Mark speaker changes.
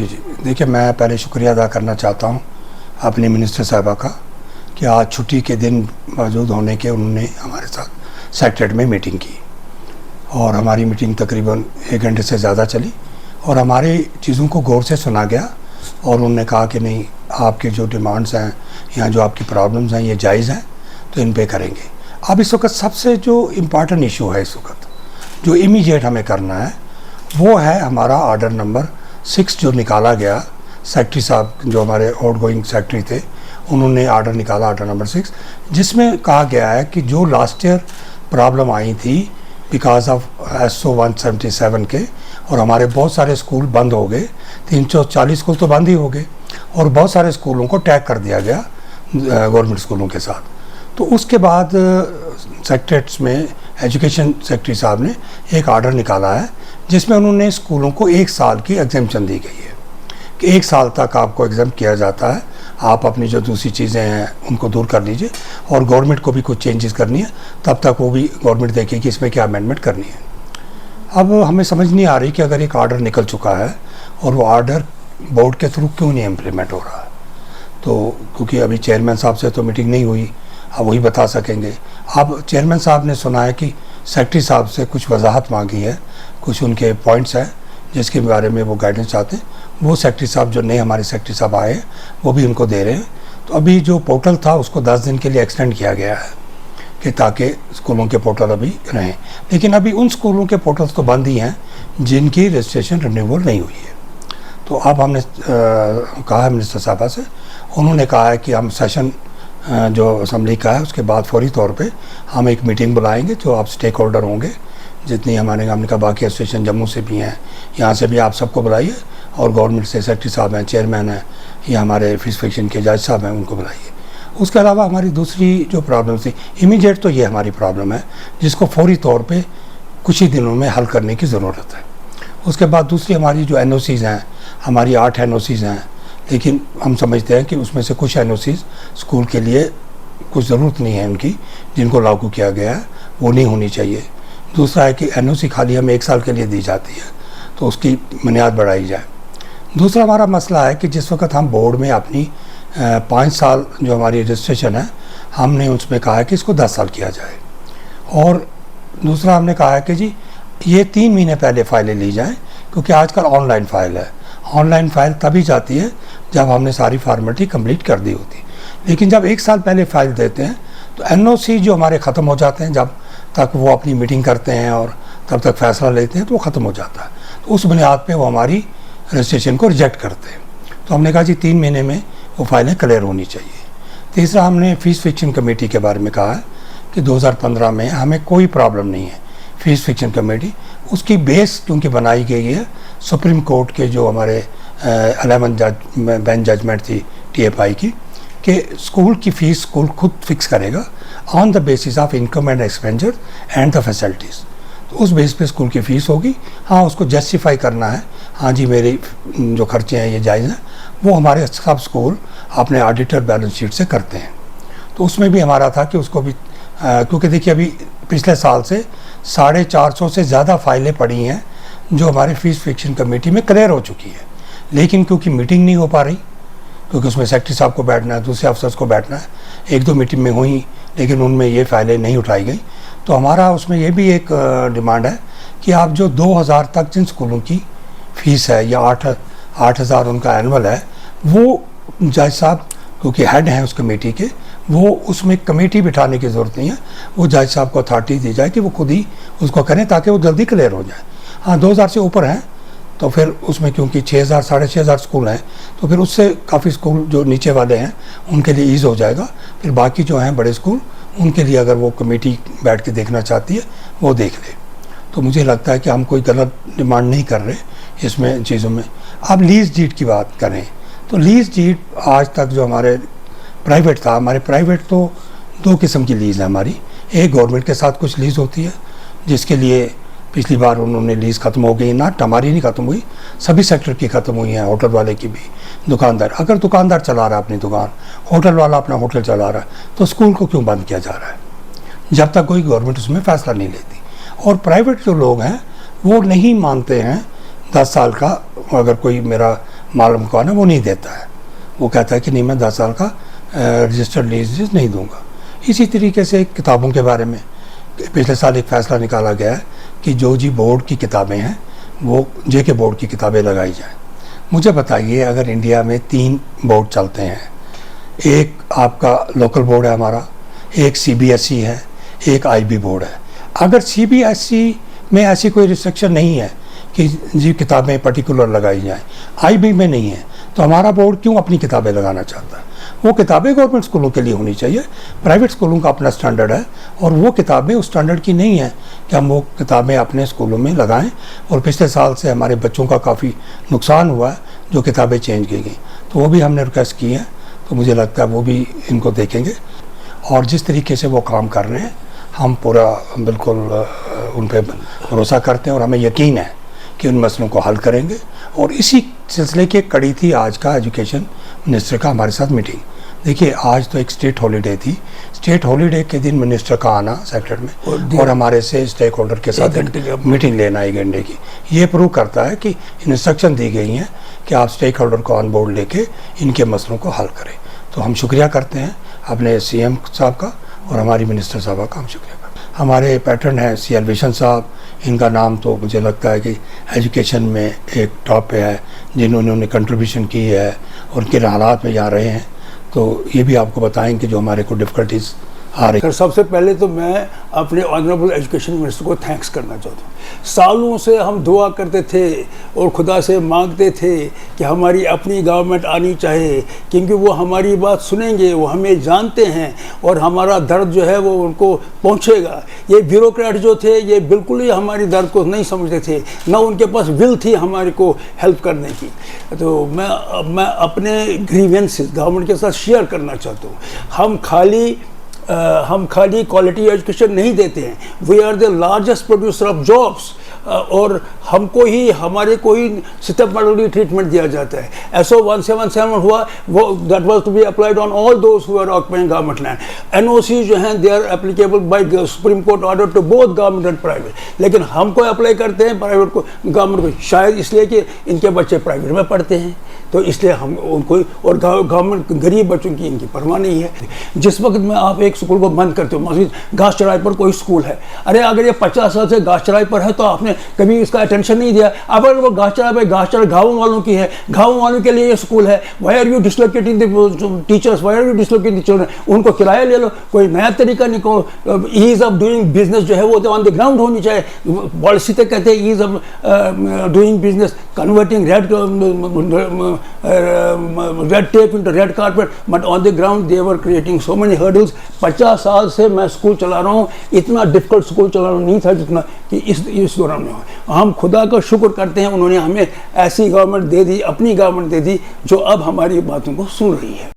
Speaker 1: जी देखिए, मैं पहले शुक्रिया अदा करना चाहता हूँ अपनी मिनिस्टर साहिबा का कि आज छुट्टी के दिन मौजूद होने के उन्होंने हमारे साथ सेक्रेटरीट में मीटिंग की और हमारी मीटिंग तकरीबन 1 घंटे से ज़्यादा चली और हमारी चीज़ों को गौर से सुना गया और उन्होंने कहा कि नहीं, आपके जो डिमांड्स हैं या जो आपकी प्रॉब्लम्स हैं ये जायज़ हैं, तो इन पे करेंगे। अब इस वक्त सबसे जो इम्पॉर्टेंट इशू है, इस वक्त जो इमीडिएट हमें करना है, वो है हमारा ऑर्डर नंबर 6 जो निकाला गया। सेक्रेटरी साहब जो हमारे आउटगोइंग सेक्रेटरी थे, उन्होंने ऑर्डर निकाला, ऑर्डर नंबर 6, जिसमें कहा गया है कि जो लास्ट ईयर प्रॉब्लम आई थी बिकॉज ऑफ SO 177 के, और हमारे बहुत सारे स्कूल बंद हो गए, 340 स्कूल तो बंद ही हो गए और बहुत सारे स्कूलों को टैग कर दिया गया गवर्नमेंट स्कूलों के साथ। तो उसके बाद सेक्रेटरीट्स में एजुकेशन सेक्रेटरी साहब ने एक ऑर्डर निकाला है जिसमें उन्होंने स्कूलों को 1 साल की एग्जेम्पशन दी गई है कि 1 साल तक आपको एग्जाम किया जाता है, आप अपनी जो दूसरी चीज़ें हैं उनको दूर कर लीजिए और गवर्नमेंट को भी कुछ चेंजेस करनी है, तब तक वो भी गवर्नमेंट देखेगी कि इसमें क्या अमेंडमेंट करनी है। अब हमें समझ नहीं आ रही कि अगर एक ऑर्डर निकल चुका है और वो ऑर्डर बोर्ड के थ्रू क्यों नहीं इम्प्लीमेंट हो रहा है, तो क्योंकि अभी चेयरमैन साहब से तो मीटिंग नहीं हुई, अब वही बता सकेंगे। अब चेयरमैन साहब ने सुना है कि सेक्रेटरी साहब से कुछ वजाहत मांगी है, कुछ उनके पॉइंट्स हैं जिसके बारे में वो गाइडेंस चाहते हैं, वो सेक्रेटरी साहब जो नए हमारे सेक्रेटरी साहब आए वो भी उनको दे रहे हैं। तो अभी जो पोर्टल था उसको 10 दिन के लिए एक्सटेंड किया गया है कि ताकि स्कूलों के पोर्टल अभी रहें, लेकिन अभी उन स्कूलों के पोर्टल्स तो बंद ही हैं जिनकी रजिस्ट्रेशन रिन्यूअल नहीं हुई है। तो अब हमने कहा है मिनिस्टर साहबा से, उन्होंने कहा है कि हम सेशन जो असम्बली का है उसके बाद फौरी तौर पे हम एक मीटिंग बुलाएंगे, जो आप स्टेक होल्डर होंगे जितनी हमने कहा बाकी एसोसिएशन जम्मू से भी हैं, यहाँ से भी आप सबको बुलाइए और गवर्नमेंट से सेक्रेटरी साहब हैं, चेयरमैन हैं, या हमारे फीस फिक्शन के जज साहब हैं, उनको बुलाइए। उसके अलावा हमारी दूसरी जो प्रॉब्लम थी इमीडिएट, तो ये हमारी प्रॉब्लम है जिसको फौरी तौर पे कुछ ही दिनों में हल करने की ज़रूरत है। उसके बाद दूसरी हमारी जो NOCs हैं, हमारी 8 NOCs हैं, लेकिन हम समझते हैं कि उसमें से कुछ NOCs स्कूल के लिए कुछ ज़रूरत नहीं है उनकी, जिनको लागू किया गया है वो नहीं होनी चाहिए। दूसरा है कि NOC खाली हमें 1 साल के लिए दी जाती है, तो उसकी बुनियाद बढ़ाई जाए। दूसरा हमारा मसला है कि जिस वक्त हम बोर्ड में अपनी 5 साल जो हमारी रजिस्ट्रेशन है, हमने उसमें कहा है कि इसको 10 साल किया जाए, और दूसरा हमने कहा है कि जी ये 3 महीने पहले फ़ाइलें ली जाएं, क्योंकि आजकल ऑनलाइन फ़ाइल है। ऑनलाइन फ़ाइल तभी जाती है जब हमने सारी फार्मेलिटी कंप्लीट कर दी होती, लेकिन जब 1 साल पहले फ़ाइल देते हैं तो NOC जो हमारे ख़त्म हो जाते हैं, जब तक वो अपनी मीटिंग करते हैं और तब तक फ़ैसला लेते हैं तो वो ख़त्म हो जाता है, तो उस बुनियाद पे वो हमारी रजिस्ट्रेशन को रिजेक्ट करते हैं। तो हमने कहा जी 3 महीने में वो फाइलें क्लियर होनी चाहिए। तीसरा हमने फ़ीस फिक्शन कमेटी के बारे में कहा है कि 2015 में हमें कोई प्रॉब्लम नहीं है। फ़ीस फिक्शन कमेटी उसकी बेस क्योंकि बनाई गई है सुप्रीम कोर्ट के जो हमारे 11 बेंच जजमेंट थी TFI की, कि स्कूल की फ़ीस स्कूल खुद फिक्स करेगा on the basis of income and expenditure and the facilities. तो उस बेस पे स्कूल की फ़ीस होगी। हाँ, उसको जस्टिफाई करना है, हाँ जी मेरी जो खर्चे हैं ये जायज़ हैं, वो हमारे सब स्कूल अपने ऑडिटर बैलेंस शीट से करते हैं। तो उसमें भी हमारा था कि उसको भी क्योंकि देखिए अभी पिछले साल से 450 से ज़्यादा फाइलें पड़ी हैं जो हमारे फ़ीस फिक्शन कमेटी में क्लियर हो चुकी है, लेकिन क्योंकि मीटिंग नहीं हो पा रही, क्योंकि उसमें सेक्रेटरी साहब को बैठना है, दूसरे अफसर्स को बैठना है, 1-2 मीटिंग में हुई लेकिन उनमें ये फाइलें नहीं उठाई गई। तो हमारा उसमें ये भी एक डिमांड है कि आप जो 2000 तक जिन स्कूलों की फ़ीस है या 8,000 उनका एनुअल है, वो जज साहब क्योंकि हेड हैं उस कमेटी के, वो उसमें कमेटी बिठाने की ज़रूरत नहीं है, वो जज साहब को अथॉरिटी दी जाए कि वो खुद ही उसको करें ताकि वो जल्दी क्लियर हो जाए। हाँ, 2000 से ऊपर हैं तो फिर उसमें क्योंकि 6,000 साढ़े 6,000 स्कूल हैं, तो फिर उससे काफ़ी स्कूल जो नीचे वाले हैं उनके लिए ईज़ हो जाएगा। फिर बाकी जो हैं बड़े स्कूल, उनके लिए अगर वो कमेटी बैठ के देखना चाहती है वो देख ले। तो मुझे लगता है कि हम कोई गलत डिमांड नहीं कर रहे इसमें चीज़ों में। अब लीज़ डीड की बात करें तो लीज़ डीड आज तक जो हमारे प्राइवेट था, हमारे प्राइवेट तो 2 किस्म की लीज़ है हमारी। एक गवर्नमेंट के साथ कुछ लीज़ होती है जिसके लिए पिछली बार उन्होंने लीज़ ख़त्म हो गई, ना हमारी नहीं ख़त्म हुई, सभी सेक्टर की ख़त्म हुई हैं, होटल वाले की भी, दुकानदार। अगर दुकानदार चला रहा है अपनी दुकान, होटल वाला अपना होटल चला रहा है, तो स्कूल को क्यों बंद किया जा रहा है जब तक कोई गवर्नमेंट उसमें फ़ैसला नहीं लेती। और प्राइवेट जो लोग हैं वो नहीं मानते हैं 10 साल का, अगर कोई मेरा मालूम का ना वो नहीं देता है। वो कहता है कि नहीं मैं 10 साल का रजिस्टर्ड लीज नहीं दूंगा। इसी तरीके से किताबों के बारे में पिछले साल एक फ़ैसला निकाला गया है कि जो जी बोर्ड की किताबें हैं वो जेके बोर्ड की किताबें लगाई जाएं। मुझे बताइए, अगर इंडिया में 3 बोर्ड चलते हैं, एक आपका लोकल बोर्ड है हमारा, एक सीबीएसई है, एक आईबी बोर्ड है। अगर सीबीएसई में ऐसी कोई रिस्ट्रिक्शन नहीं है कि जी किताबें पर्टिकुलर लगाई जाएं, आईबी में नहीं है, तो हमारा बोर्ड क्यों अपनी किताबें लगाना चाहता है? वो किताबें गवर्नमेंट स्कूलों के लिए होनी चाहिए। प्राइवेट स्कूलों का अपना स्टैंडर्ड है और वो किताबें उस स्टैंडर्ड की नहीं है कि हम वो किताबें अपने स्कूलों में लगाएं। और पिछले साल से हमारे बच्चों का काफ़ी नुकसान हुआ है जो किताबें चेंज की गई, तो वो भी हमने रिक्वेस्ट की है। तो मुझे लगता है वो भी इनको देखेंगे और जिस तरीके से वो काम कर रहे हैं हम पूरा बिल्कुल उन पर भरोसा करते हैं और हमें यकीन है कि उन मसलों को हल करेंगे। और इसी सिलसिले की कड़ी थी आज का एजुकेशन मिनिस्टर का हमारे साथ मीटिंग। देखिए, आज तो एक स्टेट हॉलीडे थी। स्टेट हॉलीडे के दिन मिनिस्टर का आना सेक्रेटरी में और हमारे से स्टेक होल्डर के साथ मीटिंग लेना 1 घंटे की, ये प्रूव करता है कि इंस्ट्रक्शन दी गई हैं कि आप स्टेक होल्डर को ऑन बोर्ड लेके इनके मसलों को हल करें। तो हम शुक्रिया करते हैं अपने सीएम साहब का और हमारी मिनिस्टर साहबा का हम शुक्रिया करते हैं। हमारे पैटर्न है सी एलवेशन साहब, इनका नाम तो मुझे लगता है कि एजुकेशन में एक टॉप पे है, जिन्होंने कंट्रीब्यूशन की है और किन हालात में जा रहे हैं, तो ये भी आपको बताएं कि जो हमारे को डिफ़िकल्टीज आ रही।
Speaker 2: सर, सबसे पहले तो मैं अपने ऑनरेबल एजुकेशन मिनिस्टर को थैंक्स करना चाहता हूँ। सालों से हम दुआ करते थे और खुदा से मांगते थे कि हमारी अपनी गवर्नमेंट आनी चाहिए, क्योंकि वो हमारी बात सुनेंगे, वो हमें जानते हैं और हमारा दर्द जो है वो उनको पहुँचेगा। ये ब्यूरोक्रेट जो थे ये बिल्कुल ही हमारी दर्द को नहीं समझते थे, ना उनके पास विल थी हमारे को हेल्प करने की। तो मैं अपने ग्रीवेंसेस गवर्नमेंट के साथ शेयर करना चाहता हूँ। हम खाली क्वालिटी एजुकेशन नहीं देते हैं, we are the largest producer of jobs, और हमारे को ही सिस्टमैटिकली ट्रीटमेंट दिया जाता है। SO 177 हुआ, वो that was to be applied on all those who are occupying government land. NOC जो हैं they are applicable by supreme court order to both government and private, लेकिन हमको अप्लाई करते हैं प्राइवेट को, गवर्नमेंट को, शायद इसलिए कि इनके बच्चे प्राइवेट में पढ़ते हैं, तो इसलिए हम उनको, और गवर्नमेंट गरीब बच्चों की इनकी परवाह नहीं है। जिस वक्त में आप एक स्कूल को बंद करते हो, मस्जिद घास चढ़ाई पर कोई स्कूल है, अरे अगर ये 50 साल से घास चढ़ाई पर है तो आपने कभी इसका अटेंशन नहीं दिया। अब अगर वो घास चढ़ाई गाँव वालों की है, गाँव वालों के लिए ये स्कूल है, why are you dislocating the teachers, why are you dislocating the children? उनको किराया ले लो, कोई नया तरीका निकालो। ईज ऑफ डूइंग बिजनेस जो है वो तो ऑन द ग्राउंड होनी चाहिए। पॉलिसी तक कहते हैं ease of doing business, converting red tape into red carpet, but on the ground they were creating so many hurdles. 50 साल से मैं स्कूल चला रहा हूँ, इतना डिफिकल्ट स्कूल चलाना नहीं था जितना कि इस दौरान में हुआ। हम खुदा का शुक्र करते हैं, उन्होंने हमें ऐसी गवर्नमेंट दे दी, अपनी गवर्नमेंट दे दी जो अब हमारी बातों को सुन रही है।